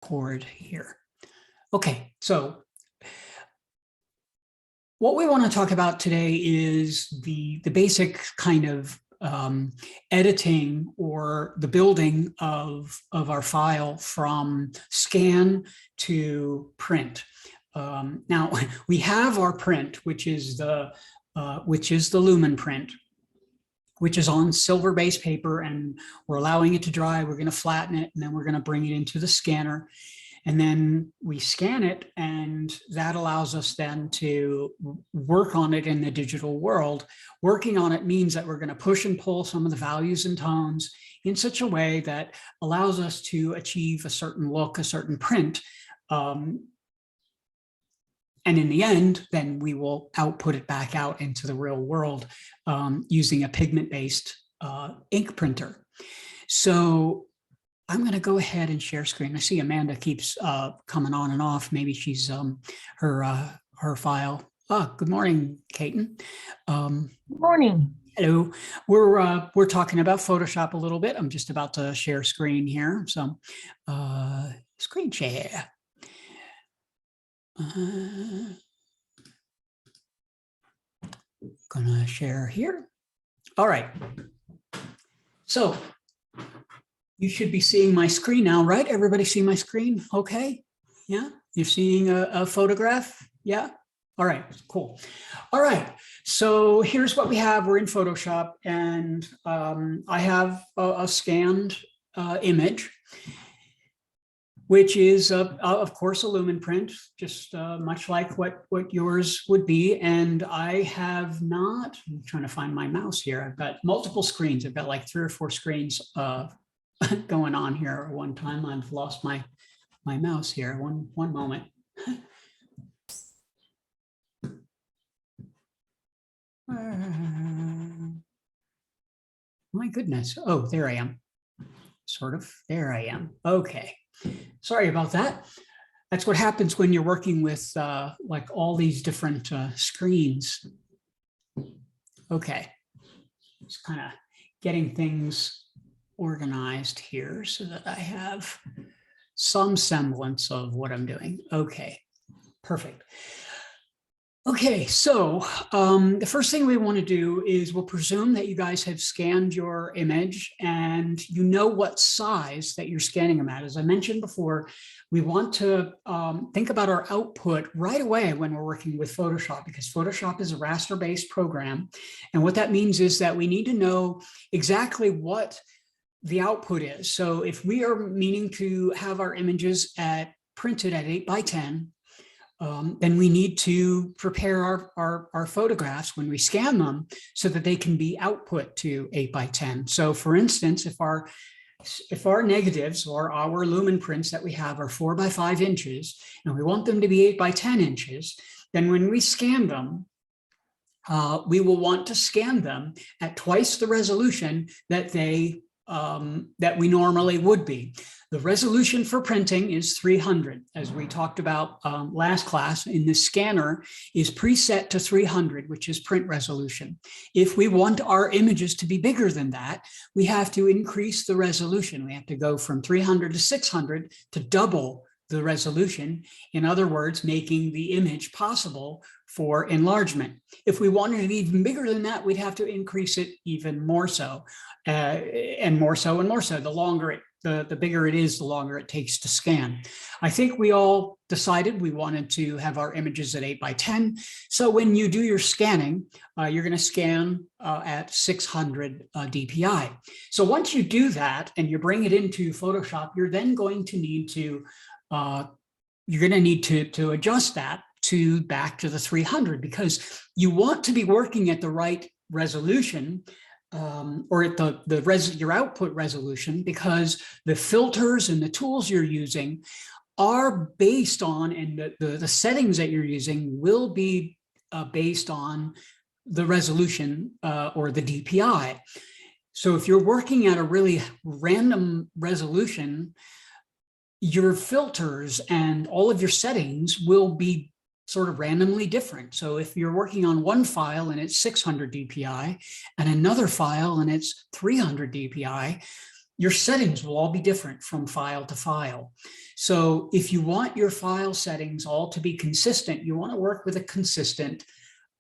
record here. Okay, so what we want to talk about today is the basic kind of editing or the building of our file from scan to print. Now we have our print, which is the lumenprint, which is on silver-based paper, and we're allowing it to dry. We're going to flatten it, and then we're going to bring it into the scanner. And then we scan it, and that allows us then to work on it in the digital world. Working on it means that we're going to push and pull some of the values and tones in such a way that allows us to achieve a certain look, a certain print. And in the end, then we will output it back out into the real world using a pigment-based ink printer. So I'm going to go ahead and share screen. I see Amanda keeps coming on and off. Maybe she's her file. Oh, good morning, Kaiten. Good morning. Hello. We're talking about Photoshop a little bit. I'm just about to share screen here. So screen share. Gonna share here. All right. So you should be seeing my screen now, right? Everybody see my screen? Okay. Yeah. You're seeing a photograph? Yeah. All right. Cool. All right. So here's what we have. We're in Photoshop, and I have a scanned image, which is, of course, a lumenprint, just much like what yours would be. And I have not, I'm trying to find my mouse here. I've got multiple screens. I've got like 3 or 4 screens going on here at one time. I've lost my mouse here. One moment. My goodness. Oh, there I am. Sort of. There I am. Okay. Sorry about that. That's what happens when you're working with like all these different screens. Okay. Just kind of getting things organized here so that I have some semblance of what I'm doing. Okay, perfect. Okay, so the first thing we want to do is we'll presume that you guys have scanned your image and you know what size that you're scanning them at. As I mentioned before, we want to think about our output right away when we're working with Photoshop, because Photoshop is a raster-based program. And what that means is that we need to know exactly what the output is. So if we are meaning to have our images printed at 8x10, then we need to prepare our photographs when we scan them so that they can be output to 8x10. So for instance, if our negatives or our lumen prints that we have are 4x5 inches, and we want them to be 8x10 inches, then when we scan them, we will want to scan them at twice the resolution that that we normally would be. The resolution for printing is 300, as we talked about last class. In the scanner is preset to 300, which is print resolution. If we want our images to be bigger than that, we have to increase the resolution. We have to go from 300 to 600 to double the resolution. In other words, making the image possible for enlargement. If we wanted it even bigger than that, we'd have to increase it even more so, and more so and more so. The bigger it is, the longer it takes to scan. I think we all decided we wanted to have our images at 8x10. So when you do your scanning, you're going to scan at 600 DPI. So once you do that and you bring it into Photoshop, you're then going to need to adjust that back to the 300, because you want to be working at the right resolution, or at your output resolution, because the filters and the tools you're using are based on, and the settings that you're using will be based on the resolution or the DPI. So if you're working at a really random resolution, your filters and all of your settings will be sort of randomly different. So if you're working on one file and it's 600 DPI and another file and it's 300 DPI, your settings will all be different from file to file. So if you want your file settings all to be consistent, you want to work with a consistent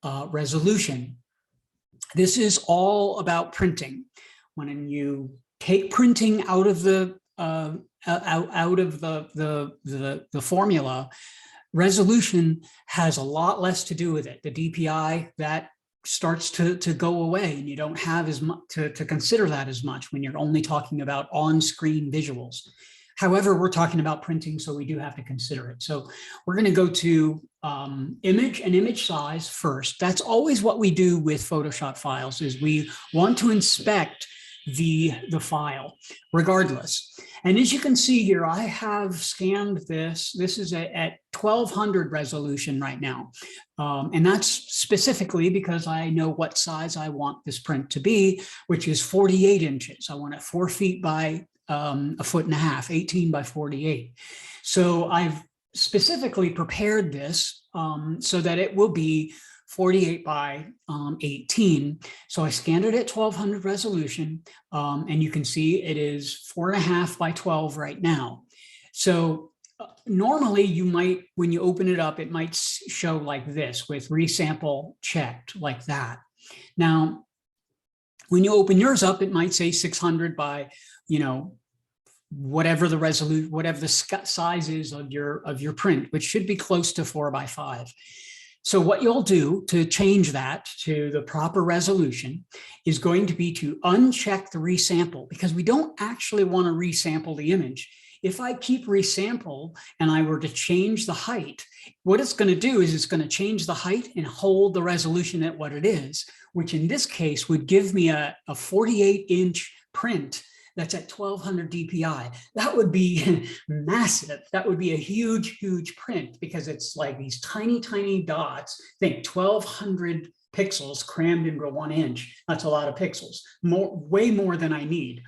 resolution. This is all about printing. When you take printing out of the formula, resolution has a lot less to do with it. The DPI, that starts to go away, and you don't have as much to consider that as much when you're only talking about on-screen visuals. However, we're talking about printing, so we do have to consider it. So we're going to go to image and image size first. That's always what we do with Photoshop files, is we want to inspect the file regardless. And as you can see here, I have scanned this. This is at 1200 resolution right now. And that's specifically because I know what size I want this print to be, which is 48 inches. I want it 4 feet by 1.5 feet, 18 by 48. So I've specifically prepared this so that it will be 48 by 18. So I scanned it at 1200 resolution, and you can see it is 4.5 by 12 right now. So normally you might, when you open it up, it might show like this with resample checked like that. Now, when you open yours up, it might say 600 by, you know, whatever the resolution, whatever the size is of your print, which should be close to 4 by 5. So what you'll do to change that to the proper resolution is going to be to uncheck the resample, because we don't actually want to resample the image. If I keep resample and I were to change the height, what it's going to do is it's going to change the height and hold the resolution at what it is, which in this case would give me a 48-inch print that's at 1200 DPI. That would be massive. That would be a huge, huge print, because it's like these tiny, tiny dots. Think 1200 pixels crammed into 1 inch. That's a lot of pixels, way more than I need.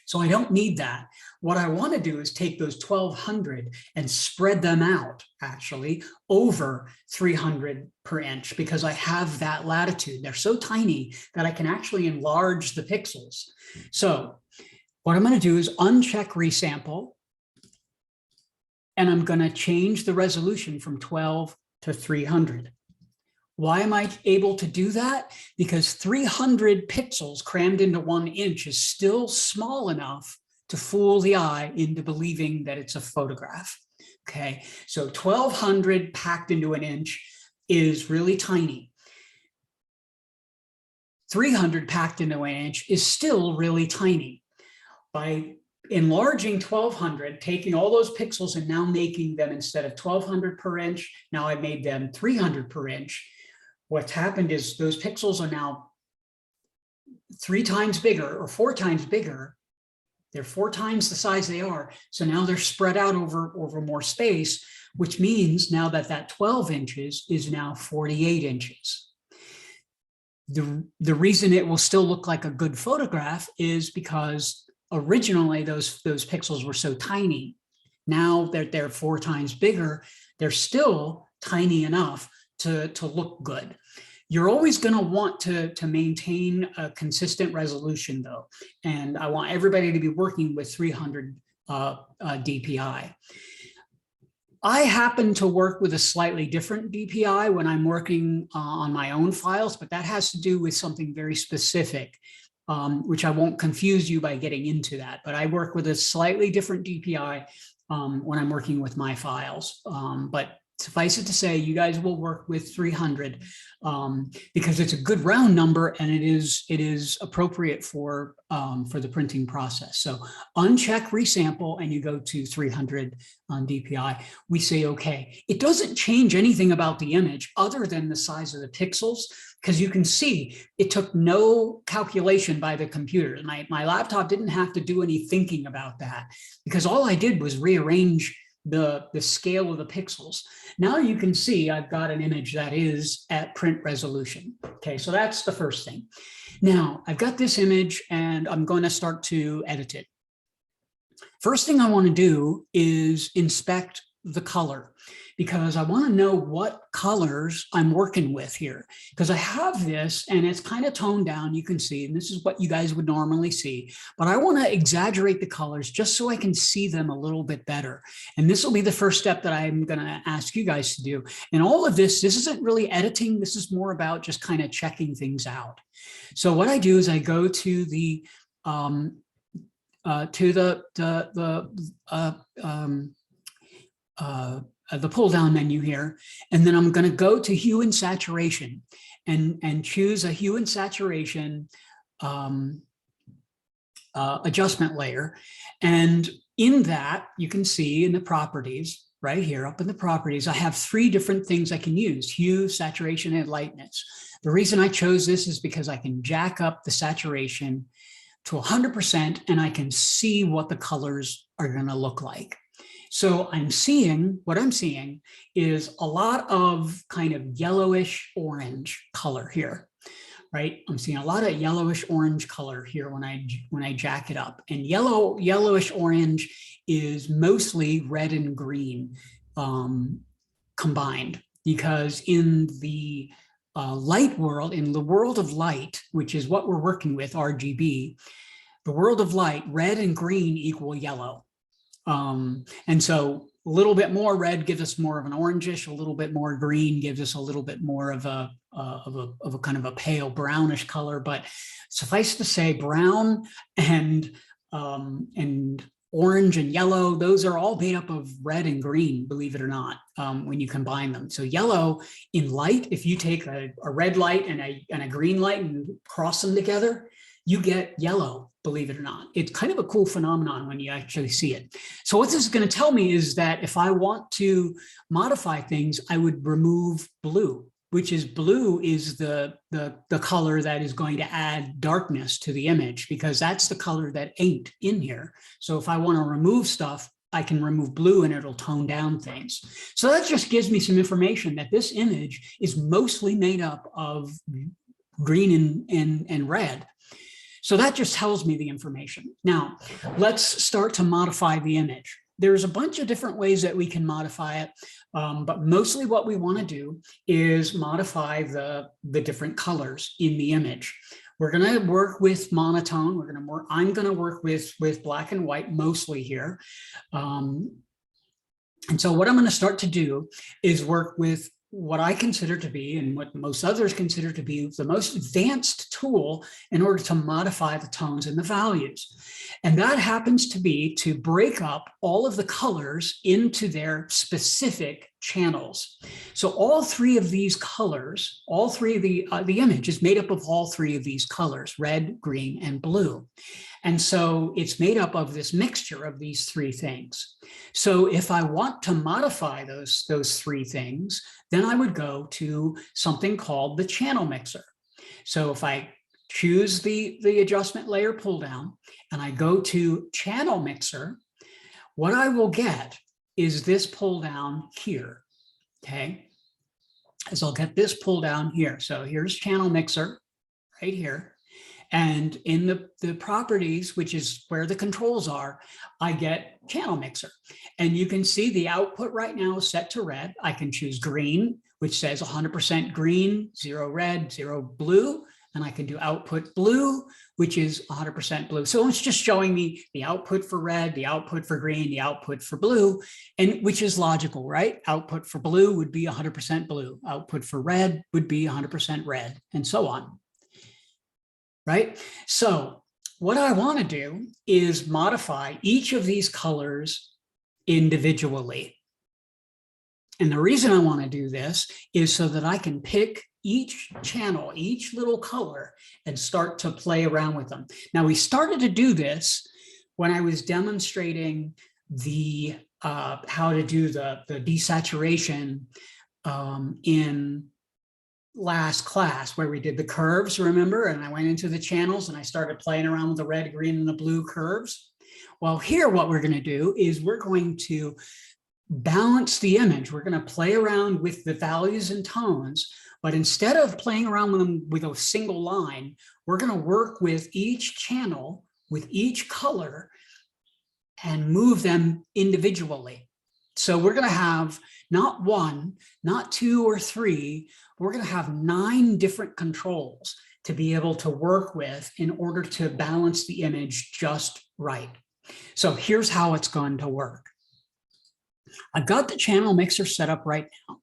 So I don't need that. What I want to do is take those 1200 and spread them out actually over 300 per inch, because I have that latitude. They're so tiny that I can actually enlarge the pixels. So what I'm going to do is uncheck resample, and I'm going to change the resolution from 12 to 300. Why am I able to do that? Because 300 pixels crammed into 1 inch is still small enough to fool the eye into believing that it's a photograph. Okay, so 1200 packed into 1 inch is really tiny. 300 packed into 1 inch is still really tiny. By enlarging 1200, taking all those pixels and now making them, instead of 1200 per inch, now I've made them 300 per inch. What's happened is those pixels are now 3 times bigger or 4 times bigger. They're 4 times the size they are. So now they're spread out over more space, which means now that 12 inches is now 48 inches. The reason it will still look like a good photograph is because originally those pixels were so tiny. Now that they're 4 times bigger, they're still tiny enough to look good. You're always going to want to maintain a consistent resolution though. And I want everybody to be working with 300 DPI. I happen to work with a slightly different DPI when I'm working on my own files, but that has to do with something very specific, which I won't confuse you by getting into that. But I work with a slightly different DPI when I'm working with my files. But suffice it to say, you guys will work with 300 because it's a good round number, and it is appropriate for the printing process. So uncheck resample and you go to 300 on DPI. We say okay. It doesn't change anything about the image other than the size of the pixels, because you can see it took no calculation by the computer. My laptop didn't have to do any thinking about that, because all I did was rearrange the scale of the pixels. Now you can see I've got an image that is at print resolution. Okay, so that's the first thing. Now I've got this image and I'm going to start to edit it. First thing I want to do is inspect the color because I want to know what colors I'm working with here, because I have this and it's kind of toned down, you can see, and this is what you guys would normally see, but I want to exaggerate the colors just so I can see them a little bit better. And this will be the first step that I'm going to ask you guys to do. And all of this isn't really editing. This is more about just kind of checking things out. So what I do is I go to the pull down menu here, and then I'm going to go to hue and saturation and choose a hue and saturation adjustment layer. And in that, you can see in the properties right here, up in the properties, I have 3 different things I can use: hue, saturation, and lightness. The reason I chose this is because I can jack up the saturation to 100% and I can see what the colors are going to look like. So what I'm seeing is a lot of kind of yellowish orange color here, right? I'm seeing a lot of yellowish orange color here when I jack it up. And yellowish orange is mostly red and green combined, because in the light world, in the world of light, which is what we're working with, RGB, the world of light, red and green equal yellow. And so a little bit more red gives us more of an orangish, a little bit more green gives us a little bit more of a kind of a pale brownish color. But suffice to say, brown and orange and yellow, those are all made up of red and green, believe it or not, when you combine them. So yellow in light, if you take a red light and a green light and cross them together, you get yellow, believe it or not. It's kind of a cool phenomenon when you actually see it. So what this is going to tell me is that if I want to modify things, I would remove blue, which is blue is the color that is going to add darkness to the image, because that's the color that ain't in here. So if I want to remove stuff, I can remove blue and it'll tone down things. So that just gives me some information that this image is mostly made up of green and red. So that just tells me the information. Now, let's start to modify the image. There's a bunch of different ways that we can modify it, but mostly what we want to do is modify the different colors in the image. We're going to work with monotone. I'm going to work with black and white mostly here. And so what I'm going to start to do is work with what I consider to be, and what most others consider to be, the most advanced tool in order to modify the tones and the values. And that happens to be to break up all of the colors into their specific channels. So all 3 of these colors, all 3 of the image is made up of all 3 of these colors: red, green, and blue. And so it's made up of this mixture of these 3 things. So if I want to modify those 3 things, then I would go to something called the channel mixer. So if I choose the adjustment layer pull down and I go to channel mixer, what I will get is this pull down here, okay? So I'll get this pull down here. So here's channel mixer right here. And in the properties, which is where the controls are, I get channel mixer. And you can see the output right now is set to red. I can choose green, which says 100% green, 0 red, 0 blue. And I can do output blue, which is 100% blue. So it's just showing me the output for red, the output for green, the output for blue, and which is logical, right? Output for blue would be 100% blue. Output for red would be 100% red, and so on. Right? So what I want to do is modify each of these colors individually. And the reason I want to do this is so that I can pick each channel, each little color, and start to play around with them. Now, we started to do this when I was demonstrating the how to do the desaturation in last class, where we did the curves, remember? And I went into the channels and I started playing around with the red, green, and the blue curves. Well, here what we're going to do is we're going to balance the image. We're going to play around with the values and tones, but instead of playing around with them with a single line, we're going to work with each channel, with each color, and move them individually. So we're going to have not one, not two or three, we're going to have 9 different controls to be able to work with in order to balance the image just right. So here's how it's going to work. I've got the channel mixer set up right now.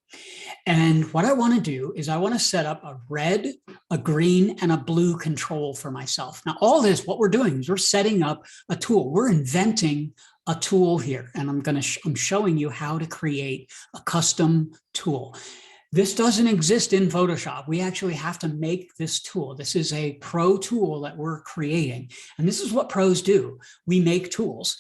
And what I want to do is I want to set up a red, a green, and a blue control for myself. Now, all this, what we're doing is we're setting up a tool. We're inventing a tool here, and I'm showing you how to create a custom tool. This doesn't exist in Photoshop. We actually have to make this tool. This is a pro tool that we're creating. And this is what pros do. We make tools.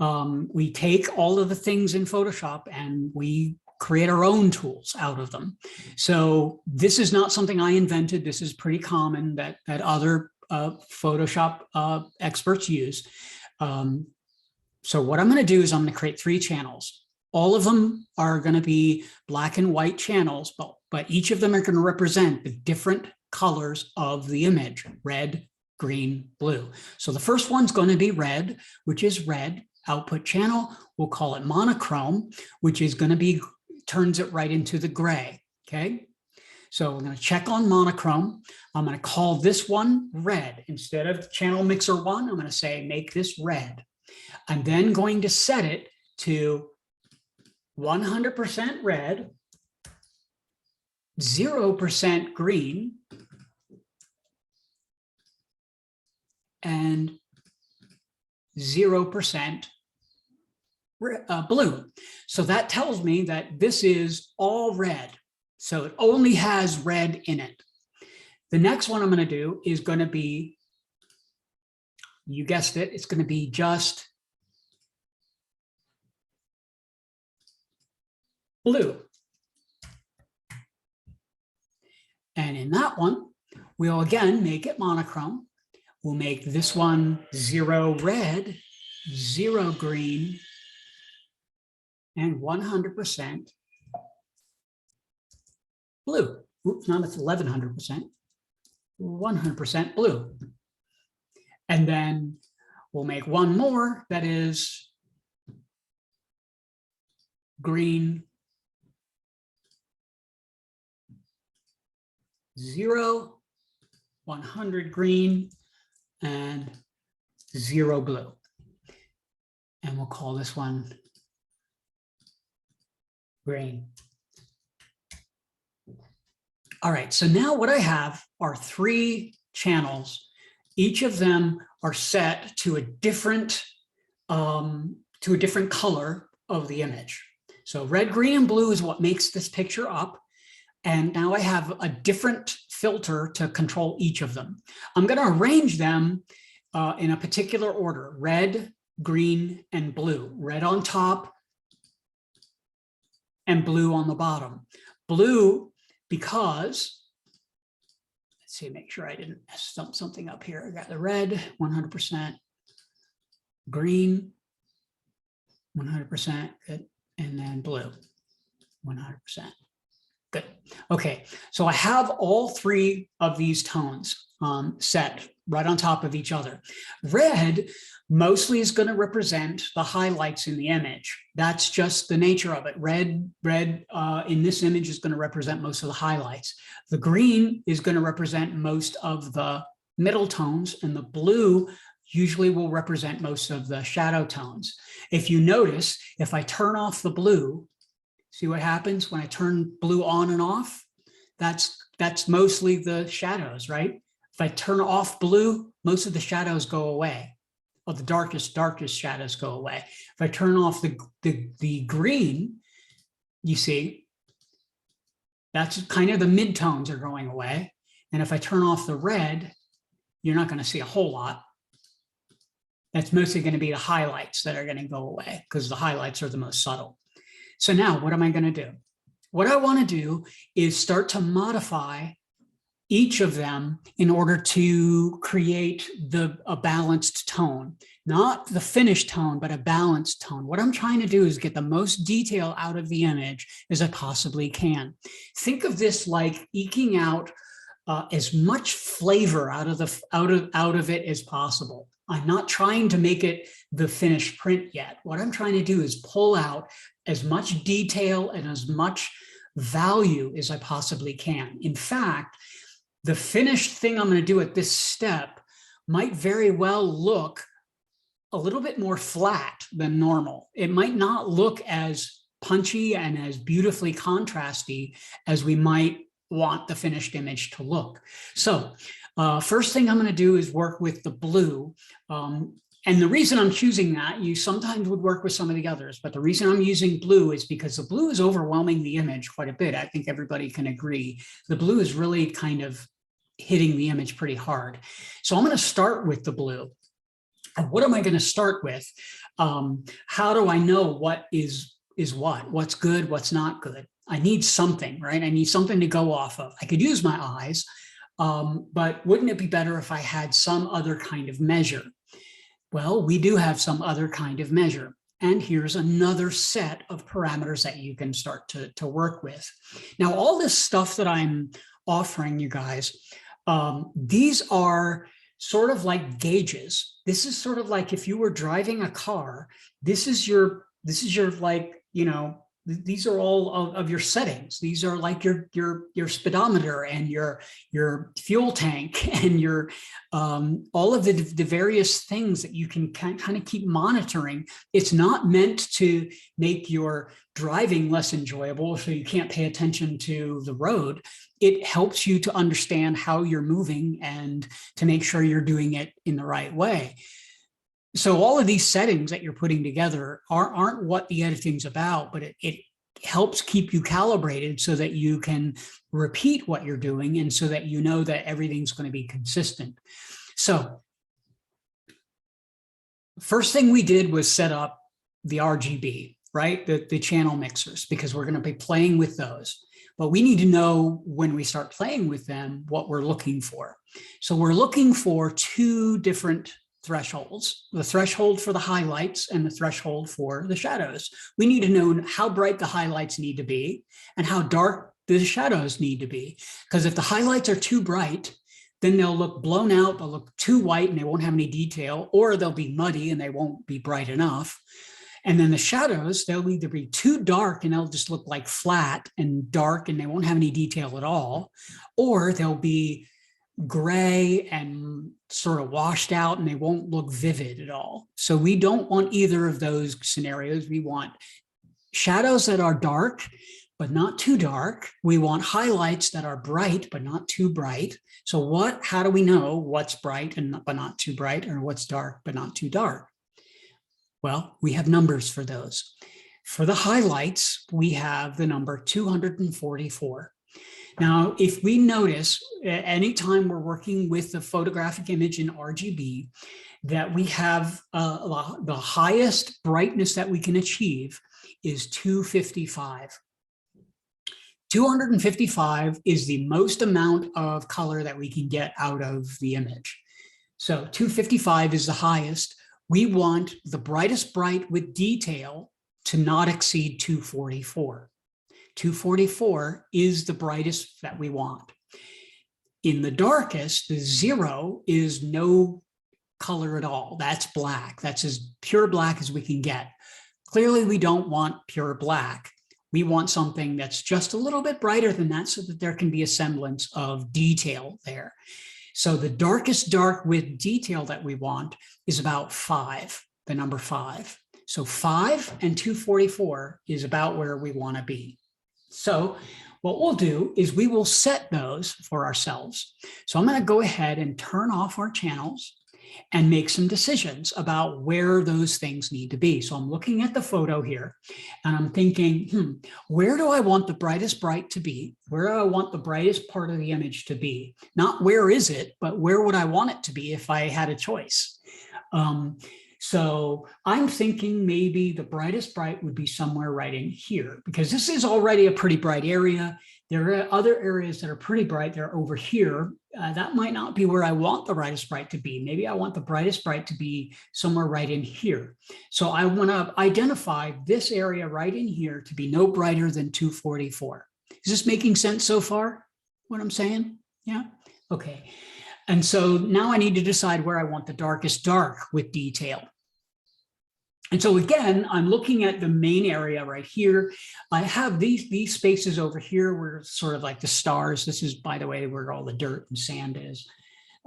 We take all of the things in Photoshop and we create our own tools out of them. So this is not something I invented. This is pretty common that other Photoshop experts use. So what I'm going to do is I'm going to create 3 channels. All of them are going to be black and white channels, but each of them are going to represent the different colors of the image: red, green, blue. So the first one's going to be red, which is red output channel. We'll call it monochrome, which is going to be, turns it right into the gray. Okay. So we're going to check on monochrome. I'm going to call this one red. Instead of channel mixer 1, I'm going to say, make this red. I'm then going to set it to 100% red, 0% green, and 0% blue. So that tells me that this is all red. So it only has red in it. The next one I'm going to do is going to be, you guessed it, it's going to be just blue. And in that one, we'll again make it monochrome. We'll make this one 0 red, 0 green, and 100% blue. Oops, not it's 1100%, 100% blue. And then we'll make one more that is green, 0, 100 green, and 0 blue. And we'll call this one green. All right, so now what I have are 3 channels. Each of them are set to a different color of the image. So red, green, and blue is what makes this picture up. And now I have a different filter to control each of them. I'm going to arrange them in a particular order: red, green, and blue. Red on top and blue on the bottom. Blue because, let's see, make sure I didn't stump something up here. I got the red, 100%, green, 100%, good, and then blue, 100%. Good. Okay, so I have all 3 of these tones set right on top of each other. Red mostly is going to represent the highlights in the image. That's just the nature of it. Red in this image is going to represent most of the highlights. The green is going to represent most of the middle tones, and the blue usually will represent most of the shadow tones. If you notice, if I turn off the blue, see what happens when I turn blue on and off? That's mostly the shadows, right? If I turn off blue, most of the shadows go away, or the darkest shadows go away. If I turn off the green, you see, that's kind of the midtones are going away. And if I turn off the red, you're not going to see a whole lot. That's mostly going to be the highlights that are going to go away, because the highlights are the most subtle. So now what am I going to do? What I want to do is start to modify each of them in order to create a balanced tone, not the finished tone, but a balanced tone. What I'm trying to do is get the most detail out of the image as I possibly can. Think of this like eking out as much flavor out of it as possible. I'm not trying to make it the finished print yet. What I'm trying to do is pull out as much detail and as much value as I possibly can. In fact, the finished thing I'm going to do at this step might very well look a little bit more flat than normal. It might not look as punchy and as beautifully contrasty as we might want the finished image to look. So first thing I'm going to do is work with the blue. And the reason I'm choosing that, you sometimes would work with some of the others, but the reason I'm using blue is because the blue is overwhelming the image quite a bit. I think everybody can agree. The blue is really kind of hitting the image pretty hard. So I'm going to start with the blue. And what am I going to start with? How do I know what is what's good, what's not good? I need something, right? I need something to go off of. I could use my eyes, but wouldn't it be better if I had some other kind of measure? Well, we do have some other kind of measure. And here's another set of parameters that you can start to work with. Now, all this stuff that I'm offering you guys, these are sort of like gauges. This is sort of like if you were driving a car, this is your like, you know, these are all of your settings. These are like your speedometer and your fuel tank and your all of the various things that you can kind of keep monitoring. It's not meant to make your driving less enjoyable so you can't pay attention to the road. It helps you to understand how you're moving and to make sure you're doing it in the right way. So all of these settings that you're putting together aren't what the editing's about, but it helps keep you calibrated so that you can repeat what you're doing and so that you know that everything's going to be consistent. So first thing we did was set up the RGB, right? The channel mixers, because we're going to be playing with those. But we need to know when we start playing with them what we're looking for. So we're looking for two different thresholds, the threshold for the highlights and the threshold for the shadows. We need to know how bright the highlights need to be and how dark the shadows need to be. Because if the highlights are too bright, then they'll look blown out, they'll look too white and they won't have any detail, or they'll be muddy and they won't be bright enough. And then the shadows, they'll either be too dark and they'll just look like flat and dark and they won't have any detail at all, or they'll be gray and sort of washed out and they won't look vivid at all. So we don't want either of those scenarios. We want shadows that are dark, but not too dark. We want highlights that are bright, but not too bright. So how do we know what's bright but not too bright, or what's dark, but not too dark? Well, we have numbers for those. For the highlights, we have the number 244. Now, if we notice anytime we're working with the photographic image in RGB, that we have the highest brightness that we can achieve is 255. 255 is the most amount of color that we can get out of the image. So 255 is the highest. We want the brightest bright with detail to not exceed 244. 244 is the brightest that we want. In the darkest, the 0 is no color at all. That's black. That's as pure black as we can get. Clearly, we don't want pure black. We want something that's just a little bit brighter than that so that there can be a semblance of detail there. So the darkest dark with detail that we want is about 5, the number 5. So 5 and 244 is about where we want to be. So what we'll do is we will set those for ourselves. So I'm going to go ahead and turn off our channels and make some decisions about where those things need to be. So I'm looking at the photo here and I'm thinking, where do I want the brightest bright to be? Where do I want the brightest part of the image to be? Not where is it, but where would I want it to be if I had a choice? So I'm thinking maybe the brightest bright would be somewhere right in here, because this is already a pretty bright area. There are other areas that are pretty bright. They're over here. That might not be where I want the brightest bright to be. Maybe I want the brightest bright to be somewhere right in here. So I want to identify this area right in here to be no brighter than 244. Is this making sense so far, what I'm saying? Yeah? Okay. And so now I need to decide where I want the darkest dark with detail. And so again, I'm looking at the main area right here. I have these spaces over here where sort of like the stars. This is, by the way, where all the dirt and sand is.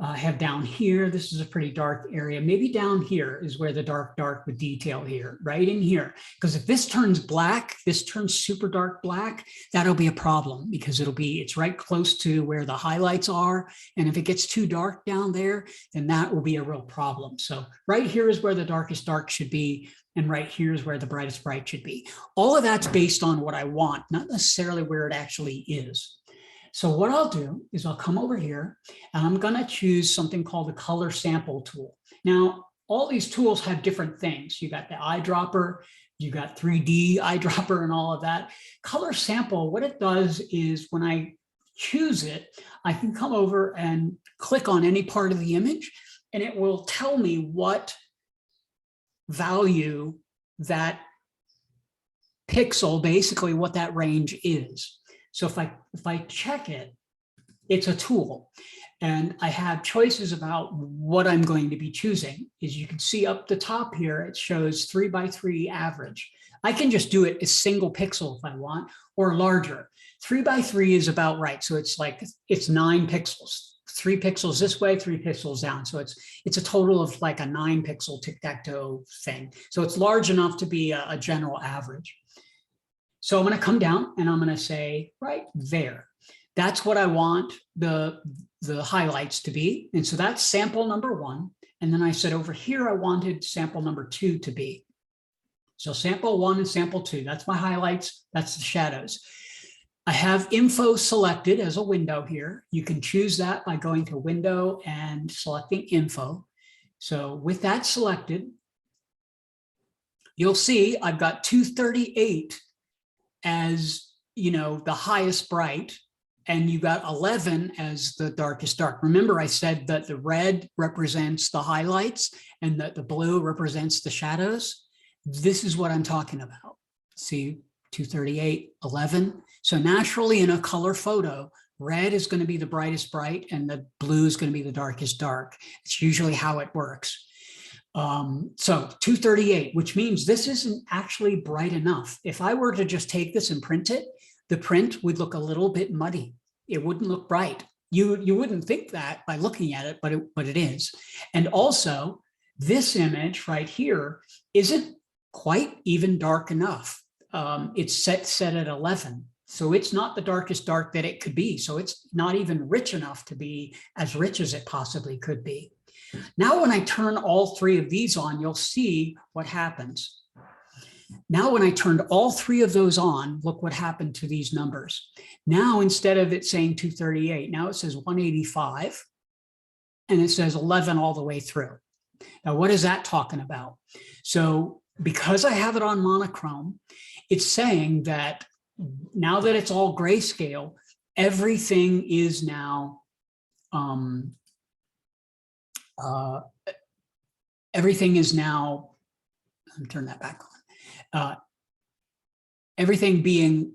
I have down here, this is a pretty dark area. Maybe down here is where the dark with detail here, right in here. Because if this turns black, this turns super dark black, that'll be a problem because it's right close to where the highlights are. And if it gets too dark down there, then that will be a real problem. So right here is where the darkest dark should be. And right here is where the brightest bright should be. All of that's based on what I want, not necessarily where it actually is. So what I'll do is I'll come over here and I'm going to choose something called the color sample tool. Now, all these tools have different things. You got the eyedropper, you got 3D eyedropper and all of that. Color sample, what it does is when I choose it, I can come over and click on any part of the image and it will tell me what value that pixel, basically what that range is. So if I check it, it's a tool and I have choices about what I'm going to be choosing. As you can see up the top here, it shows 3x3 average. I can just do it a single pixel if I want or larger. 3x3 is about right. So it's 9 pixels, 3 pixels this way, 3 pixels down. So it's a total of like a 9 pixel tic-tac-toe thing. So it's large enough to be a general average. So I'm going to come down and I'm going to say right there. That's what I want the highlights to be. And so that's sample number 1. And then I said over here, I wanted sample number 2 to be. So sample 1 and sample 2, that's my highlights. That's the shadows. I have info selected as a window here. You can choose that by going to window and selecting info. So with that selected, you'll see I've got 238 as, the highest bright, and you got 11 as the darkest dark. Remember, I said that the red represents the highlights and that the blue represents the shadows. This is what I'm talking about. See, 238, 11. So naturally in a color photo, red is going to be the brightest bright and the blue is going to be the darkest dark. It's usually how it works. So 238, which means this isn't actually bright enough. If I were to just take this and print it, the print would look a little bit muddy. It wouldn't look bright. You wouldn't think that by looking at it, but it is. And also this image right here isn't quite even dark enough. It's set at 11. So it's not the darkest dark that it could be. So it's not even rich enough to be as rich as it possibly could be. Now, when I turn all 3 of these on, you'll see what happens. Now, when I turned all 3 of those on, look what happened to these numbers. Now, instead of it saying 238, now it says 185, and it says 11 all the way through. Now, what is that talking about? So because I have it on monochrome, it's saying that now that it's all grayscale, everything is now let me turn that back on. Everything being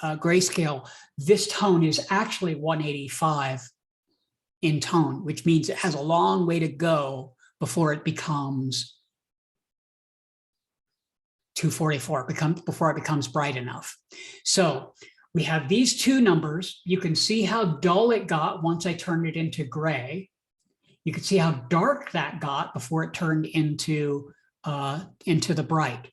grayscale, this tone is actually 185 in tone, which means it has a long way to go before it becomes 244, before it becomes bright enough. So we have these 2 numbers. You can see how dull it got once I turned it into gray. You can see how dark that got before it turned into the bright.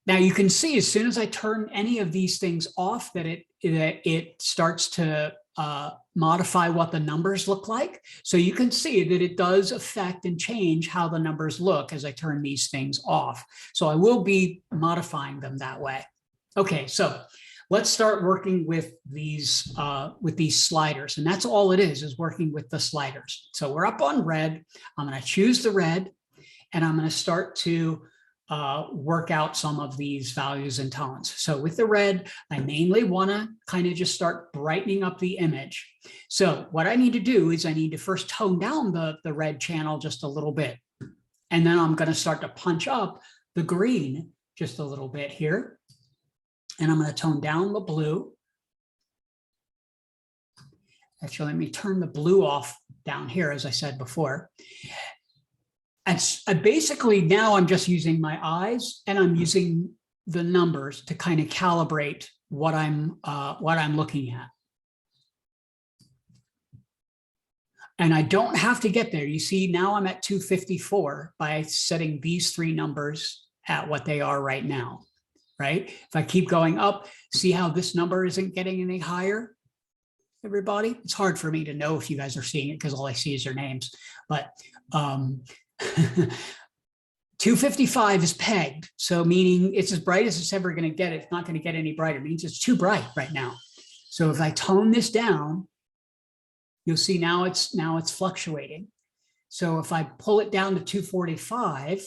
Now you can see as soon as I turn any of these things off that it starts to modify what the numbers look like. So you can see that it does affect and change how the numbers look as I turn these things off. So I will be modifying them that way. Okay, so let's start working with these sliders. And that's all it is working with the sliders. So we're up on red. I'm going to choose the red and I'm going to start to work out some of these values and tones. So with the red, I mainly want to kind of just start brightening up the image. So what I need to do is I need to first tone down the red channel just a little bit. And then I'm going to start to punch up the green just a little bit here. And I'm going to tone down the blue. Actually, let me turn the blue off down here, as I said before. And basically now I'm just using my eyes and I'm using the numbers to kind of calibrate what I'm looking at. And I don't have to get there. You see, now I'm at 254 by setting these three numbers at what they are right now, right? If I keep going up, see how this number isn't getting any higher, everybody? It's hard for me to know if you guys are seeing it because all I see is your names, but 255 is pegged. So meaning it's as bright as it's ever going to get. It's not going to get any brighter. It means it's too bright right now. So if I tone this down, you'll see now it's fluctuating. So if I pull it down to 245,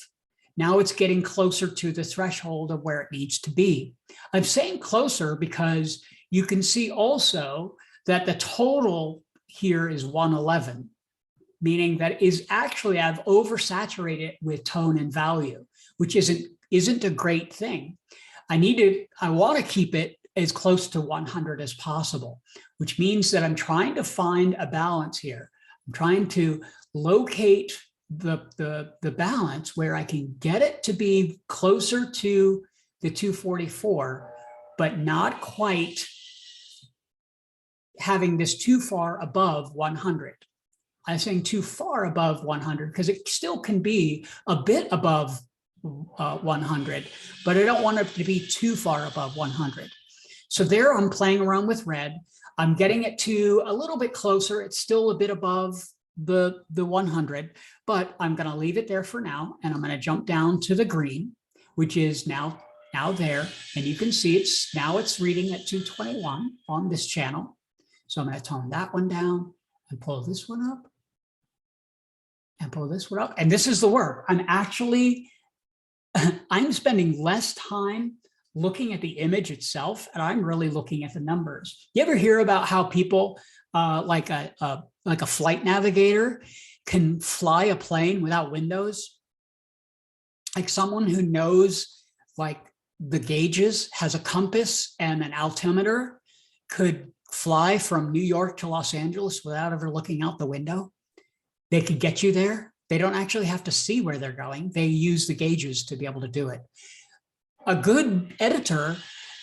now it's getting closer to the threshold of where it needs to be. I'm saying closer because you can see also that the total here is 111, meaning that is actually I've oversaturated with tone and value, which isn't a great thing. I want to keep it as close to 100 as possible, which means that I'm trying to find a balance here. I'm trying to locate the balance where I can get it to be closer to the 244, but not quite having this too far above 100. I'm saying too far above 100 because it still can be a bit above 100, but I don't want it to be too far above 100. So there I'm playing around with red. I'm getting it to a little bit closer. It's still a bit above the 100, but I'm going to leave it there for now. And I'm going to jump down to the green, which is now there. And you can see it's reading at 221 on this channel. So I'm going to tone that one down and pull this one up and pull this one up. And this is the work. I'm spending less time looking at the image itself, and I'm really looking at the numbers. You ever hear about how people like a flight navigator can fly a plane without windows? Like someone who knows like the gauges, has a compass and an altimeter, could fly from New York to Los Angeles without ever looking out the window. They could get you there. They don't actually have to see where they're going. They use the gauges to be able to do it. A good editor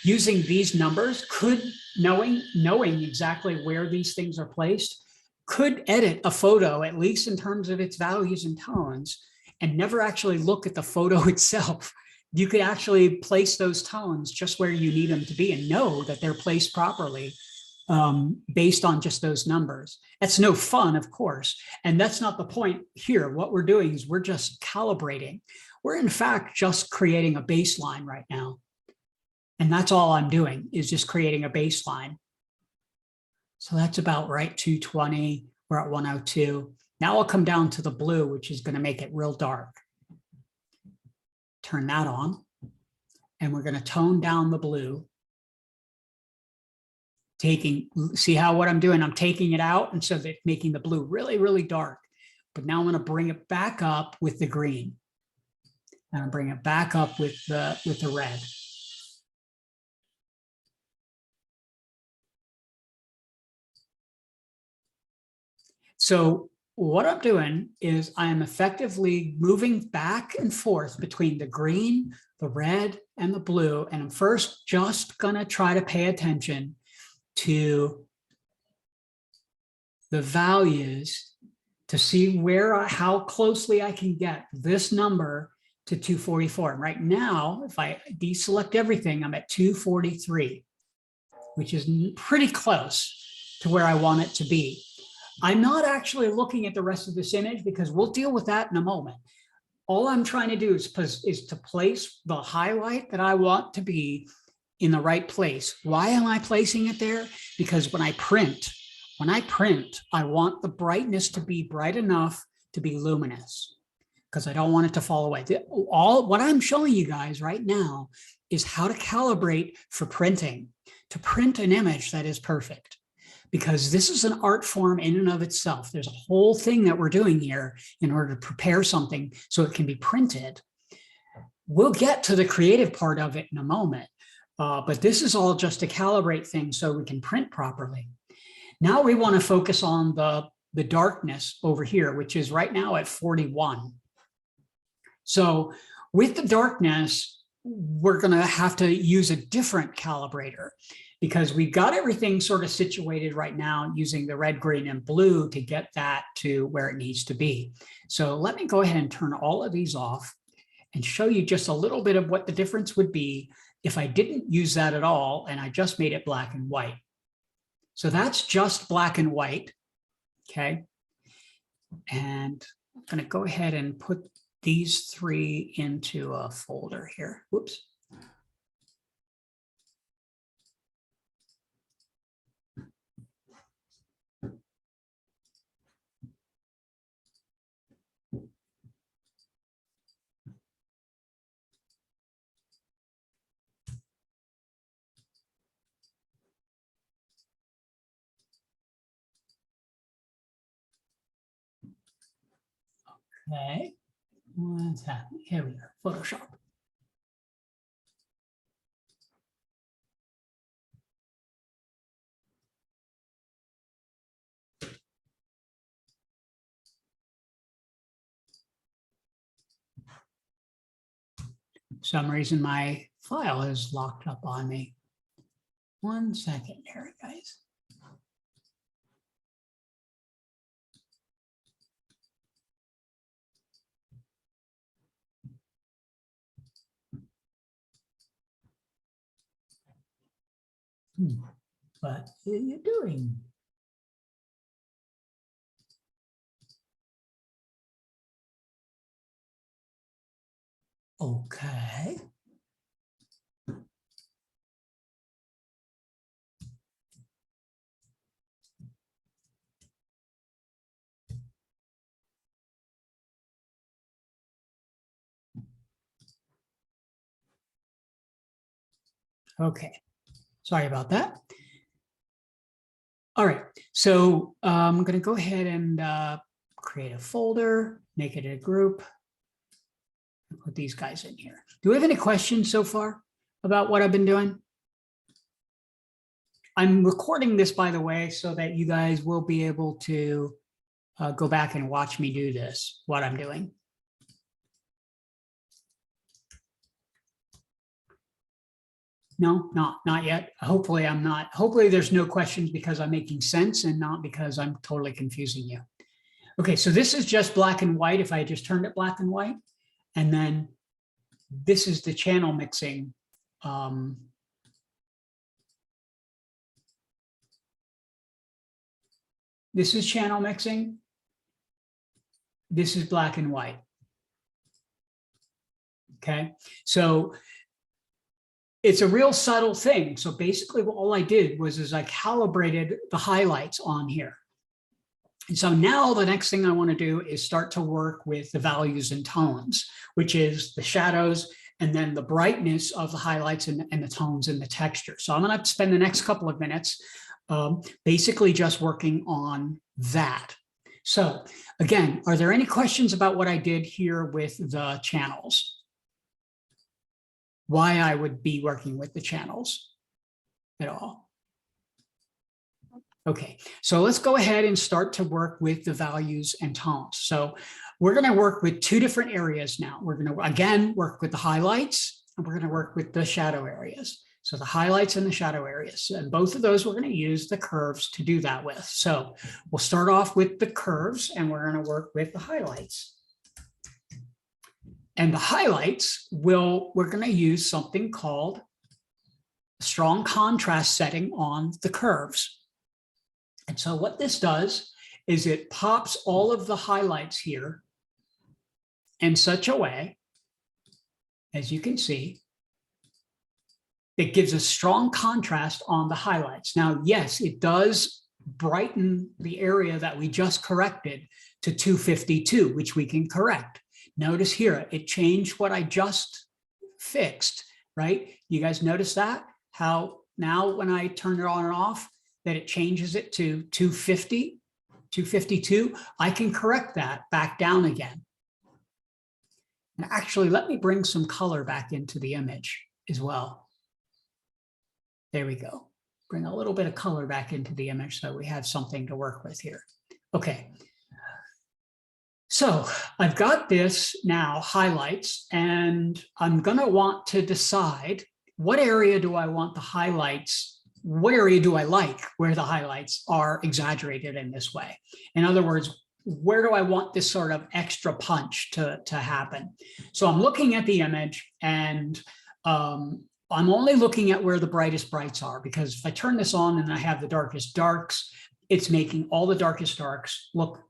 using these numbers could, knowing exactly where these things are placed, could edit a photo, at least in terms of its values and tones, and never actually look at the photo itself. You could actually place those tones just where you need them to be and know that they're placed properly based on just those numbers. That's no fun, of course. And that's not the point here. What we're doing is we're just calibrating. We're in fact just creating a baseline right now. And that's all I'm doing is just creating a baseline. So that's about right, 220, we're at 102. Now I'll come down to the blue, which is gonna make it real dark. Turn that on, and we're gonna tone down the blue. See how what I'm doing, I'm taking it out, and so that making the blue really, really dark. But now I'm gonna bring it back up with the green. And I'll bring it back up with the red. So what I'm doing is I am effectively moving back and forth between the green, the red, and the blue. And I'm first just gonna try to pay attention to the values to see how closely I can get this number to 244. And right now, if I deselect everything, I'm at 243, which is pretty close to where I want it to be. I'm not actually looking at the rest of this image because we'll deal with that in a moment. All I'm trying to do is to place the highlight that I want to be in the right place. Why am I placing it there? Because when I print, I want the brightness to be bright enough to be luminous, because I don't want it to fall away. What I'm showing you guys right now is how to calibrate for printing, to print an image that is perfect, because this is an art form in and of itself. There's a whole thing that we're doing here in order to prepare something so it can be printed. We'll get to the creative part of it in a moment, but this is all just to calibrate things so we can print properly. Now we want to focus on the the darkness over here, which is right now at 41. So with the darkness, we're going to have to use a different calibrator because we've got everything sort of situated right now using the red, green, and blue to get that to where it needs to be. So let me go ahead and turn all of these off and show you just a little bit of what the difference would be if I didn't use that at all and I just made it black and white. So that's just black and white, okay? And I'm going to go ahead and put these three into a folder here. Whoops. Okay, what's happening? Here we are, Photoshop. For some reason, my file is locked up on me. 1 second here, guys. What are you doing? Okay. Okay, sorry about that. All right, so I'm going to go ahead and create a folder, make it a group, and put these guys in here. Do we have any questions so far about what I've been doing? I'm recording this, by the way, so that you guys will be able to go back and watch me do this, what I'm doing. No, not yet. Hopefully I'm not. Hopefully there's no questions because I'm making sense and not because I'm totally confusing you. Okay, so this is just black and white if I just turned it black and white. And then this is the channel mixing. This is channel mixing. This is black and white. Okay, so it's a real subtle thing. So basically all I did was I calibrated the highlights on here. And so now the next thing I want to do is start to work with the values and tones, which is the shadows and then the brightness of the highlights and the tones and the texture. So I'm going to spend the next couple of minutes basically just working on that. So again, are there any questions about what I did here with the channels? Why I would be working with the channels at all? Okay, so let's go ahead and start to work with the values and tones. So we're going to work with two different areas now. We're going to, again, work with the highlights, and we're going to work with the shadow areas. So the highlights and the shadow areas, and both of those we're going to use the curves to do that with. So we'll start off with the curves, and we're going to work with the highlights. And the highlights we're going to use something called a strong contrast setting on the curves. And so what this does is it pops all of the highlights here in such a way, as you can see, it gives a strong contrast on the highlights. Now, yes, it does brighten the area that we just corrected to 252, which we can correct. Notice here, it changed what I just fixed, right? You guys notice that? How now when I turn it on and off, that it changes it to 250, 252. I can correct that back down again. And actually, let me bring some color back into the image as well. There we go. Bring a little bit of color back into the image so we have something to work with here. Okay. So I've got this now highlights, and I'm going to want to decide what area do I want the highlights, what area do I like where the highlights are exaggerated in this way? In other words, where do I want this sort of extra punch to happen? So I'm looking at the image, and I'm only looking at where the brightest brights are, because if I turn this on and I have the darkest darks, it's making all the darkest darks look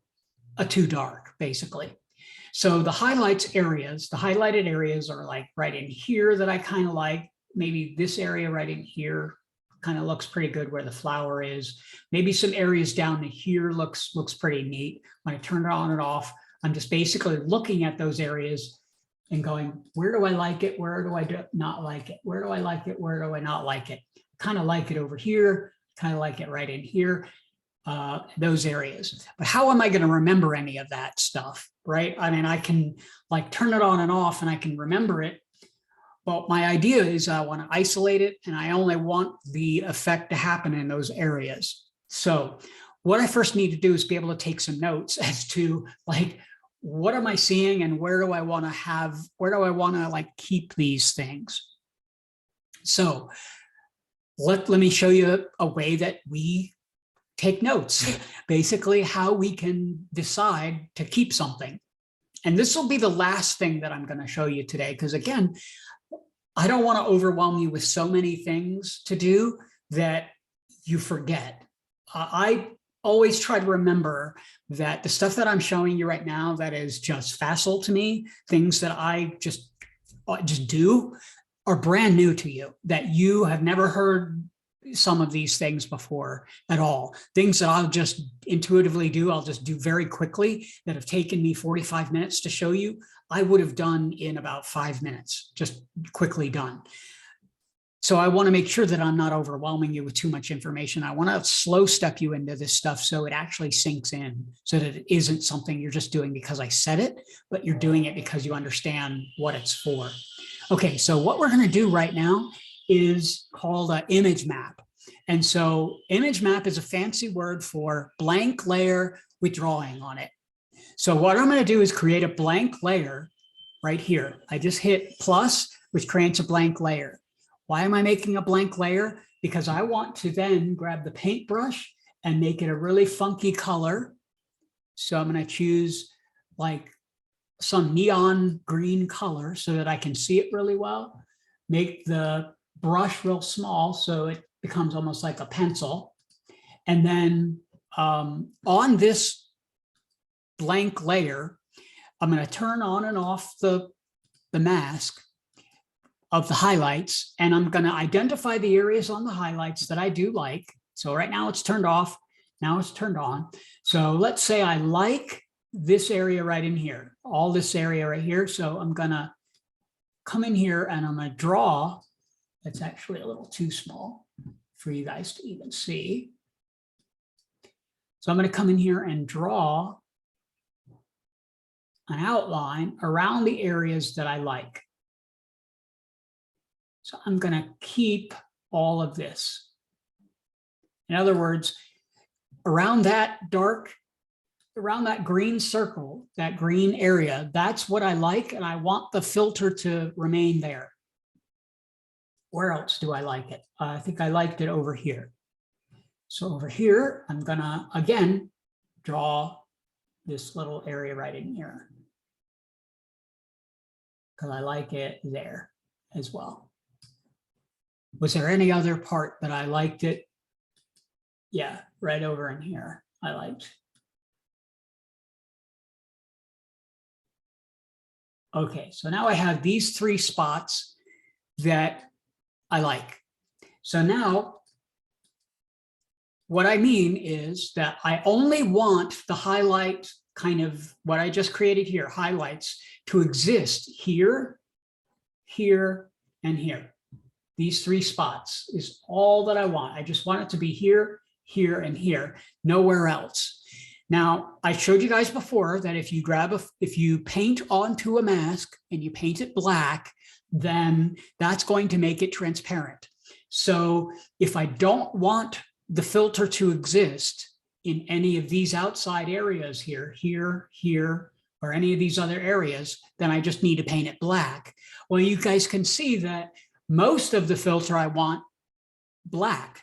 too dark, basically. So the highlights areas, the highlighted areas are like right in here that I kind of like. Maybe this area right in here kind of looks pretty good where the flower is. Maybe some areas down to here looks pretty neat. When I turn it on and off, I'm just basically looking at those areas and going, where do I like it? Where do I not like it? Where do I like it? Where do I not like it? Kind of like it over here, kind of like it right in here. Those areas. But how am I going to remember any of that stuff, right? I mean, I can like turn it on and off and I can remember it. Well, my idea is I want to isolate it, and I only want the effect to happen in those areas. So what I first need to do is be able to take some notes as to like, what am I seeing and where do I want to have, where do I want to like keep these things? So let me show you a way that we take notes, basically how we can decide to keep something. And this will be the last thing that I'm going to show you today, because again, I don't want to overwhelm you with so many things to do that you forget. I always try to remember that the stuff that I'm showing you right now that is just facile to me, things that I just do, are brand new to you, that you have never heard some of these things before at all. Things that I'll just intuitively do, I'll just do very quickly, that have taken me 45 minutes to show you, I would have done in about 5 minutes, just quickly done. So I want to make sure that I'm not overwhelming you with too much information. I want to slow step you into this stuff so it actually sinks in, so that it isn't something you're just doing because I said it, but you're doing it because you understand what it's for. Okay, so what we're going to do right now is called an image map. And so image map is a fancy word for blank layer with drawing on it. So what I'm going to do is create a blank layer right here. I just hit plus, which creates a blank layer. Why am I making a blank layer? Because I want to then grab the paintbrush and make it a really funky color. So I'm going to choose like some neon green color so that I can see it really well. Make the brush real small so it becomes almost like a pencil. And then on this blank layer, I'm going to turn on and off the mask of the highlights, and I'm going to identify the areas on the highlights that I do like. So right now it's turned off, now it's turned on. So let's say I like this area right in here, all this area right here. So I'm going to come in here and I'm going to draw. It's actually a little too small for you guys to even see. So I'm going to come in here and draw an outline around the areas that I like. So I'm going to keep all of this. In other words, around that dark, around that green circle, that green area, that's what I like, and I want the filter to remain there. Where else do I like it? I think I liked it over here. So over here, I'm gonna, again, draw this little area right in here, because I like it there as well. Was there any other part that I liked it? Yeah, right over in here, I liked. Okay, so now I have these 3 spots that I like. So now what I mean is that I only want the highlight, kind of what I just created here, highlights, to exist here, here, and here. These 3 spots is all that I want. I just want it to be here, here, and here, nowhere else. Now, I showed you guys before that if you paint onto a mask and you paint it black, then that's going to make it transparent. So if I don't want the filter to exist, in any of these outside areas here, here, or any of these other areas, then I just need to paint it black. Well, you guys can see that most of the filter I want black.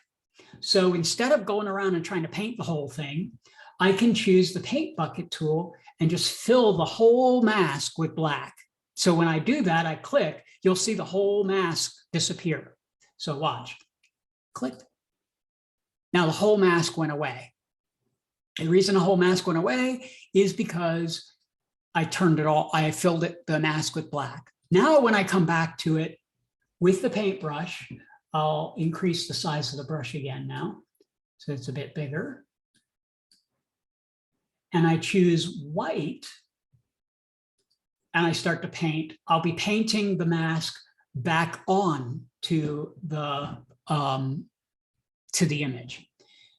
So instead of going around and trying to paint the whole thing, I can choose the paint bucket tool and just fill the whole mask with black. So when I do that, I click, you'll see the whole mask disappear. So watch, click. Now the whole mask went away. The reason the whole mask went away is because I turned it all, I filled the mask with black. Now when I come back to it with the paintbrush, I'll increase the size of the brush again now, so it's a bit bigger. And I choose white, and I start to paint. I'll be painting the mask back on to the image.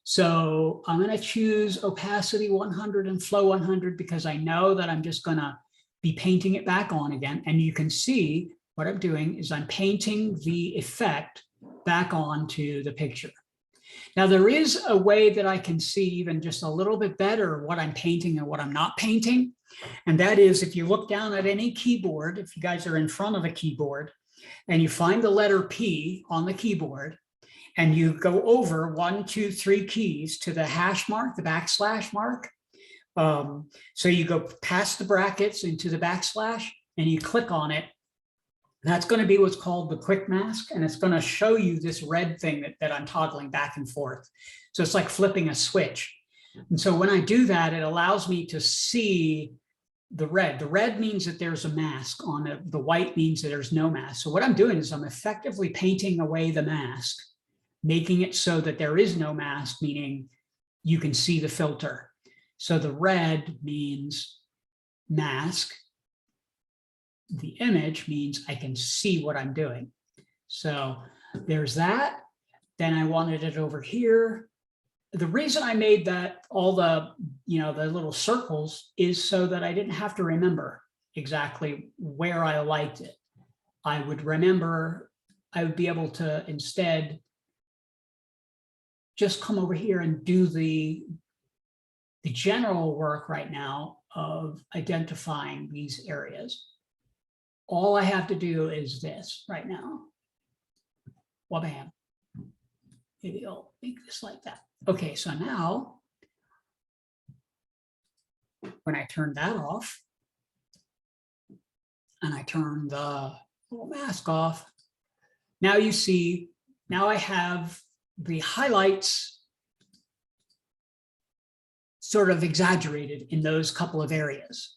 So I'm going to choose opacity 100 and flow 100 because I know that I'm just going to be painting it back on again. And you can see what I'm doing is I'm painting the effect back onto the picture. Now there is a way that I can see even just a little bit better what I'm painting and what I'm not painting. And that is if you look down at any keyboard, if you guys are in front of a keyboard and you find the letter P on the keyboard and you go over 1, 2, 3 keys to the hash mark, the backslash mark. So you go past the brackets into the backslash and you click on it. That's going to be what's called the quick mask, and it's going to show you this red thing that I'm toggling back and forth. So it's like flipping a switch. And so when I do that, it allows me to see the red. The red means that there's a mask on it. The white means that there's no mask. So what I'm doing is I'm effectively painting away the mask, making it so that there is no mask, meaning you can see the filter. So the red means mask. The image means I can see what I'm doing. So there's that. Then I wanted it over here. The reason I made that all the, the little circles is so that I didn't have to remember exactly where I liked it. I would remember, I would be able to instead just come over here and do the general work right now of identifying these areas. All I have to do is this right now. Wabam. Maybe I'll make this like that. Okay, so now when I turn that off and I turn the little mask off, now you see, now I have the highlights sort of exaggerated in those couple of areas.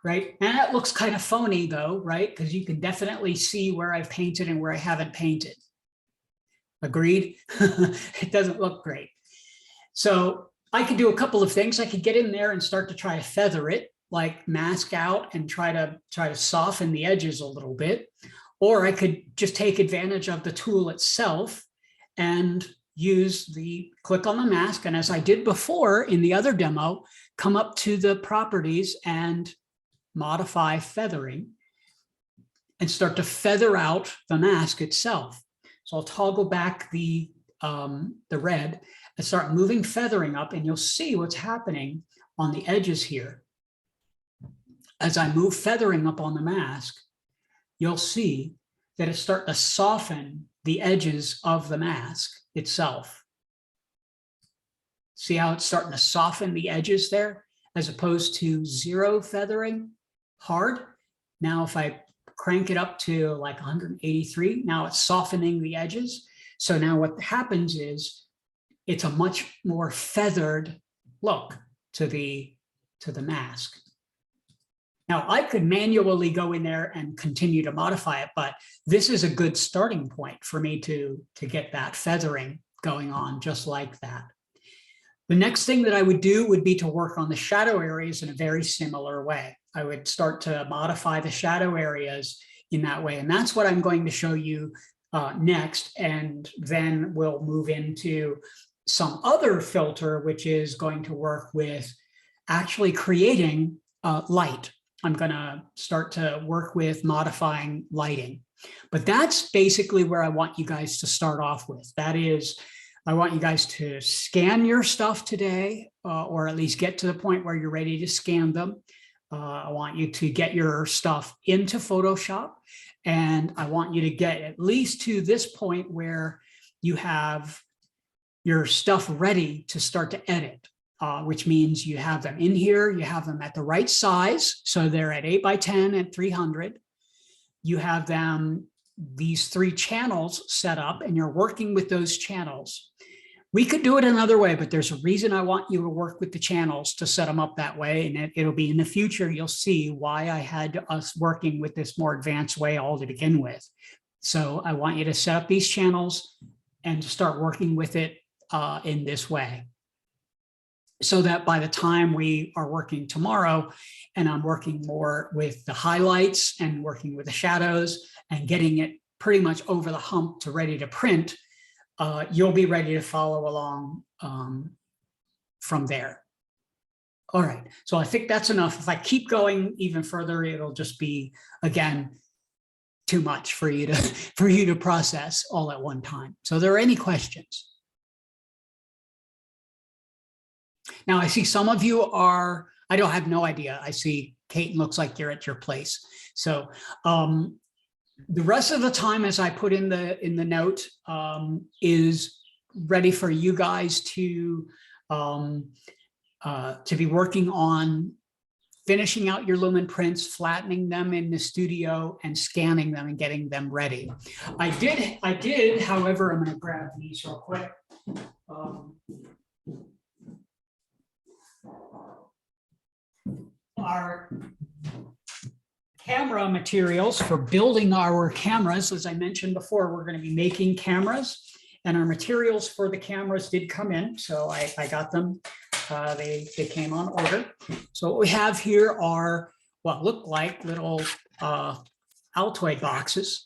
Right? And that looks kind of phony though, right? Because you can definitely see where I've painted and where I haven't painted. Agreed? It doesn't look great. So I could do a couple of things. I could get in there and start to try to feather it, like mask out and try to soften the edges a little bit. Or I could just take advantage of the tool itself and use the click on the mask. And as I did before in the other demo, come up to the properties and modify feathering and start to feather out the mask itself. So I'll toggle back the red and start moving feathering up, and you'll see what's happening on the edges here. As I move feathering up on the mask, you'll see that it's starting to soften the edges of the mask itself. See how it's starting to soften the edges there as opposed to zero feathering hard. Now, if I crank it up to like 183, now it's softening the edges. So now what happens is it's a much more feathered look to the mask. Now I could manually go in there and continue to modify it, but this is a good starting point for me to get that feathering going on just like that. The next thing that I would do would be to work on the shadow areas in a very similar way. I would start to modify the shadow areas in that way. And that's what I'm going to show you next. And then we'll move into some other filter, which is going to work with actually creating light. I'm going to start to work with modifying lighting. But that's basically where I want you guys to start off with. That is I want you guys to scan your stuff today, or at least get to the point where you're ready to scan them. I want you to get your stuff into Photoshop, and I want you to get at least to this point where you have your stuff ready to start to edit, which means you have them in here, you have them at the right size, so they're at 8x10 and 300. You have them, these 3 channels set up, and you're working with those channels. We could do it another way, but there's a reason I want you to work with the channels to set them up that way. And it'll be in the future, you'll see why I had us working with this more advanced way all to begin with. So I want you to set up these channels and to start working with it in this way, so that by the time we are working tomorrow and I'm working more with the highlights and working with the shadows and getting it pretty much over the hump to ready to print, you'll be ready to follow along from there. All right, so I think that's enough. If I keep going even further, it'll just be, again, too much for you to process all at one time. So, there are any questions? Now, I see some of you are, I don't have no idea. I see Kate, looks like you're at your place. So the rest of the time, as I put in the note, is ready for you guys to be working on finishing out your lumen prints, flattening them in the studio, and scanning them and getting them ready. I did, however, I'm going to grab these real quick. Our camera materials for building our cameras, as I mentioned before, we're going to be making cameras, and our materials for the cameras did come in, so I got them. They came on order. So what we have here are what look like little Altoid boxes.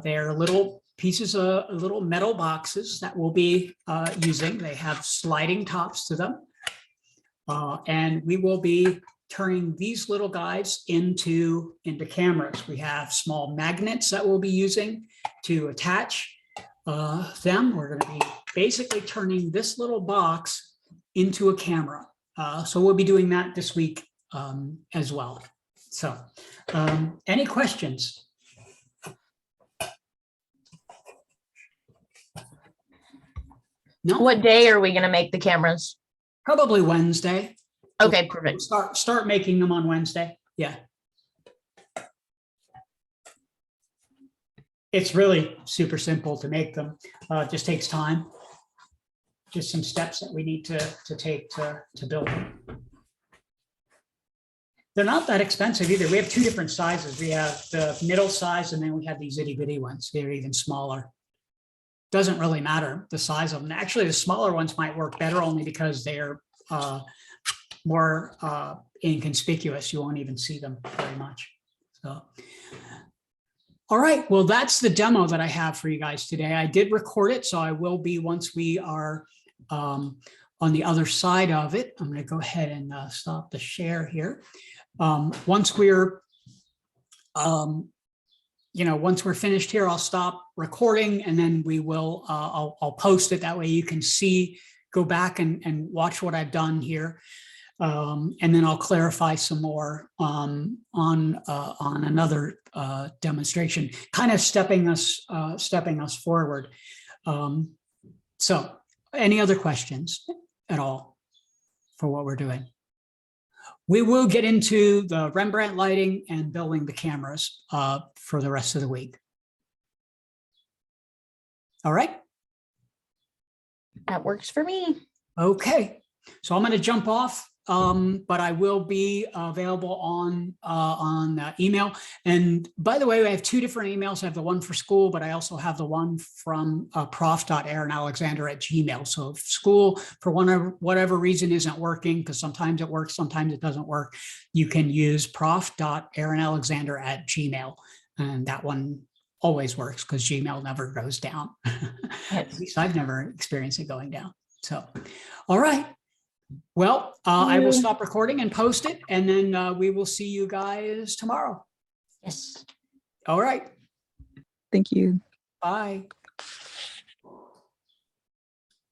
They're little pieces of little metal boxes that we'll be using. They have sliding tops to them. And we will be turning these little guys into cameras. We have small magnets that we'll be using to attach them. We're going to be basically turning this little box into a camera. So we'll be doing that this week as well. So any questions? No. What day are we going to make the cameras? Probably Wednesday. Okay, perfect. Start making them on Wednesday. Yeah. It's really super simple to make them. It just takes time. Just some steps that we need to take to build them. They're not that expensive either. We have 2 different sizes. We have the middle size, and then we have these itty bitty ones. They're even smaller. Doesn't really matter the size of them. Actually, the smaller ones might work better only because they're more inconspicuous. You won't even see them very much. So, all right. Well, that's the demo that I have for you guys today. I did record it, so I will be, once we are on the other side of it. I'm going to go ahead and stop the share here. Once we're once we're finished here, I'll stop recording, and then we will I'll post it. That way you can go back and watch what I've done here. And then I'll clarify some more on another demonstration, kind of stepping us forward. So any other questions at all for what we're doing? We will get into the Rembrandt lighting and building the cameras for the rest of the week. All right. That works for me. Okay. So I'm going to jump off. But I will be available on email. And by the way, I have 2 different emails. I have the one for school, but I also have the one from prof.aaronalexander@gmail. So if school, for whatever reason, isn't working, because sometimes it works, sometimes it doesn't work, you can use prof.aaronalexander@gmail. And that one always works because Gmail never goes down. At least I've never experienced it going down. So, all right. Well, I will stop recording and post it, and then we will see you guys tomorrow. Yes. All right. Thank you. Bye.